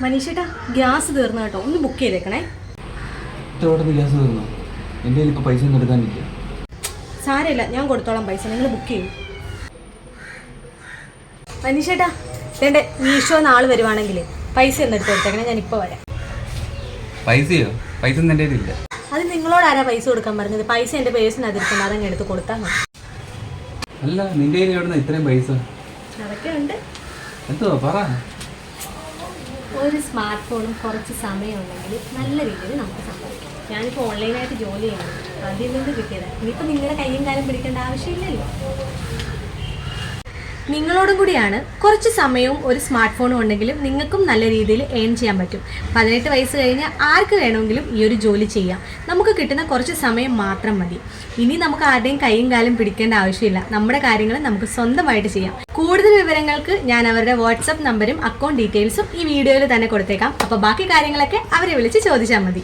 മനീഷേട്ടാ gas തീർന്നു കേട്ടോ, ഒന്ന് ബുക്ക് ചെയ്തേക്കണേ. ഗ്യാസ് തീർന്നു? എൻ്റെ കയ്യിൽ ഇപ്പോൾ പൈസ ഒന്നും എടുക്കാനില്ല. സാരമില്ല, ഞാൻ കൊടുത്തോളാം പൈസ, നിങ്ങൾ ബുക്ക് ചെയ്യും. മനീഷേട്ടാ എൻ്റെ മീഷോ നാളെ വരുവാണെങ്കിൽ പൈസ ഒന്ന് എടുത്ത് കൊടുത്തേക്കണേ, ഞാൻ ഇപ്പോൾ വരാം. പൈസയോ? പൈസ ഒന്നും എൻ്റെ കയ്യിലില്ല. അത് നിങ്ങളോട് ആരാ പൈസ കൊടുക്കാൻ പറഞ്ഞത്? പൈസ എൻ്റെ പേഴ്സിന് അതിരിക്കുന്നു, അതങ്ങ് എടുത്ത് കൊടുത്താൽ മതി. അല്ല, നിൻ്റെ കയ്യിൽ എവിടെ നിന്ന് ഇത്രയും പൈസ? അതൊക്കെ ഉണ്ട്. എന്തോ പറ. ഒരു സ്മാർട്ട് ഫോണും കുറച്ച് സമയമുണ്ടെങ്കിൽ നല്ല രീതിയിൽ നമുക്ക് സമ്പാദിക്കാം. ഞാനിപ്പോൾ ഓൺലൈനായിട്ട് ജോലി ചെയ്യുന്നു, അതിൽ നിന്ന് കിട്ടിയതാണ്. ഇനിയിപ്പോൾ നിങ്ങളുടെ കയ്യും കാലം പിടിക്കേണ്ട ആവശ്യമില്ലല്ലോ. നിങ്ങളോടും കൂടിയാണ്. കുറച്ച് സമയവും ഒരു സ്മാർട്ട് ഫോണും ഉണ്ടെങ്കിലും നിങ്ങൾക്കും നല്ല രീതിയിൽ ഏൺ ചെയ്യാൻ പറ്റും. 18 വയസ്സ് കഴിഞ്ഞാൽ ആർക്ക് വേണമെങ്കിലും ഈ ഒരു ജോലി ചെയ്യാം. നമുക്ക് കിട്ടുന്ന കുറച്ച് സമയം മാത്രം മതി. ഇനി നമുക്ക് ആരുടെയും കൈയും കാലും പിടിക്കേണ്ട ആവശ്യമില്ല. നമ്മുടെ കാര്യങ്ങൾ നമുക്ക് സ്വന്തമായിട്ട് ചെയ്യാം. കൂടുതൽ വിവരങ്ങൾക്ക് ഞാൻ അവരുടെ വാട്സപ്പ് നമ്പരും അക്കൗണ്ട് ഡീറ്റെയിൽസും ഈ വീഡിയോയിൽ തന്നെ കൊടുത്തേക്കാം. അപ്പോൾ ബാക്കി കാര്യങ്ങളൊക്കെ അവരെ വിളിച്ച് ചോദിച്ചാൽ മതി.